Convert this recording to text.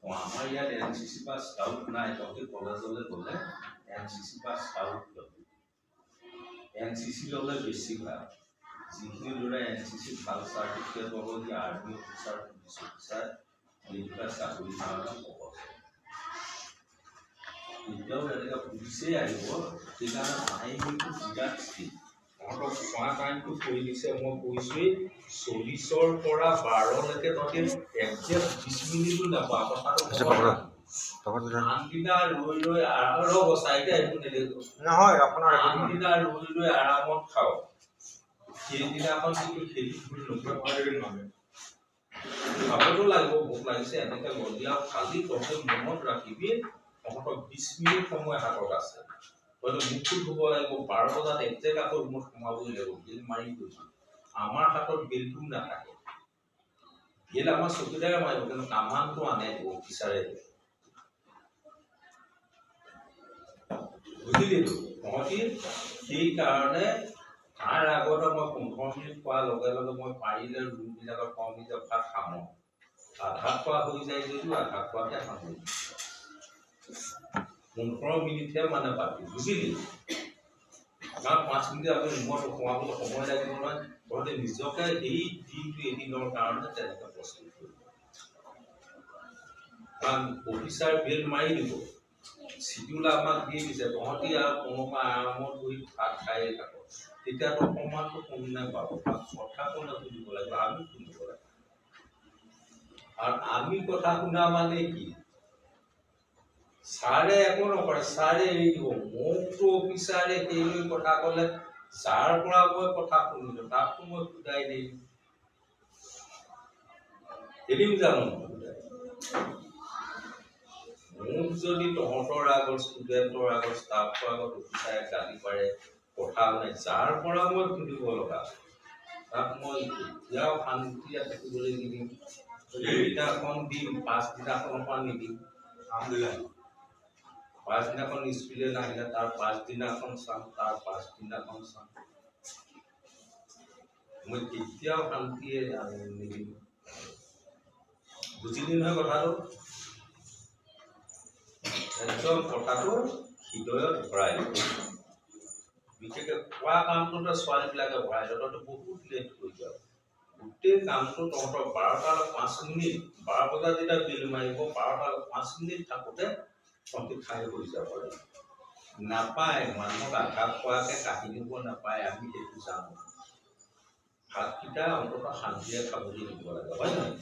আমাৰ ইয়াত এনচিচি বা স্কাউট নাই, তহঁতি কলেজলৈ গ'লে এনচিচি বা স্কাউট ল'বি। এনচিচি ল'লে বেছি ভাল। যিখিনি ল'ৰা এনচিচি ভাল চাৰ্টিফিকেট পাব, সি আৰ্মি অফিচাৰ, পুলিচ অফিচাৰ এইবিলাক চাকৰি কাৰণে সহজ। এতিয়াও তেনেকৈ পুলিচেই আহিব, সেইকাৰণে টাইমটো বিৰাট স্থিৰ। তহঁতক খোৱা টাইমটো কৈ দিছে, মই কৈছোৱেই 40ৰ পৰা 12লৈকে তহঁতি একজেক্ট 20 মিনিটো নাপাওঁ। কথাটো আনদিনা ৰৈ ৰৈ ৰ'ব চাইডে একো নেদেখো নহয়, আপোনাৰ আনদিনা ৰৈ ৰৈ আৰামত খাওঁ। সেইদিনাখন কিন্তু খেলি ফুৰি নকৰে। খাবতো লাগিব, ভোক লাগিছে এনেকে গলিয়া। খালি তহঁতে মনত ৰাখিবি তহঁতক 20 মিনিট সময় হাতত আছে। হয়তো মুখটো ধুব লাগিব, 12 বজাত একজেক্ট আকৌ ৰুমত সোমাবই লাগিব। বেল মাৰি গৈছো, আমাৰ হাতত বেলটো নাথাকে। বেল আমাৰ চকীদাৰে মাৰিব, কিন্তু কামানটো আনে অফিচাৰে। বুজিলি তহঁতি? সেইকাৰণে তাৰ আগতে মই 15 মিনিট খোৱাৰ লগে লগে মই পাৰিলে ৰুমবিলাকত কম যে ভাত খাম। আধা খোৱা হৈ যায় যদিও আধা খোৱাতে সামৰি 15 মিনিটহে মানে বাকী। বুজিলি? কাৰণ 5 মিনিট আপুনি ৰুমত সোমাবলৈ সময় লাগিব নহয়। তহঁতে নিজকে সেই দিনটো এদিনৰ কাৰণে তেনেকৈ প্ৰস্তুত কৰিব। কাৰণ অফিচাৰ বেল মাৰি দিব, চিডিউল আমাক দি দিছে, তহঁতি আৰু কোনোবা আৰামত বহি ভাত খায়ে থাক। তেতিয়াতো সমানটো কোনে পাব? কথা কোনে শুনিব লাগিব? আমি শুনিব লাগিব। আৰু আমি কথা শুনা মানে কি? ছাৰে একো নকৰে, ছাৰে এৰি দিব। মোকতো অফিচাৰে সেইলৈ কথা ক'লে, যাৰ পৰা মই কথা শুনিলো তাকতো মই সুধাই দিম। এদিন জানো মোক যদি তহঁতৰ আগত, ষ্টুডেণ্টৰ আগত, ষ্টাফৰ আগত অফিচাৰে গালি পাৰে, কথা নাই, যাৰ পৰা মই শুনিব লগা তাক মই এতিয়াও শান্তিৰে থাকিবলৈ নিদিম। সেইদিনাখন দিম, পাছদিনাখনৰ পৰা নিদিম। পাছদিনাখন স্কুলে নাহিলে তাৰ পাছদিনাখন চাম, তাৰ পাছদিনাখন চাম। মই কেতিয়াও শান্তিয়ে নিদিম। বুজিলি নহয় কথাটো? একদম কথাটো হৃদয়ত ভৰাই দিব। বিশেষকৈ খোৱা কামটোতে ছোৱালীবিলাকে ভৰাই দিয়ে, তহঁতে বহুত লেট কৰি যাওঁ। গোটেই কামটো তহঁতৰ 12টালৈ 5 মিনিট, 12 বজাত যেতিয়া বেল মাৰিব 12টালৈ 5 মিনিট থাকোঁতে তহঁতি খাই হৈ যাব লাগিব। নাপায়, মানুহক আঘাত খোৱাকৈ কাঢ়ি নিব নাপায়, আমি সেইটো জানো। ভাতকেইটা অন্ততঃ শান্তিৰে খাবলৈ দিব লাগে, হয় নহয়?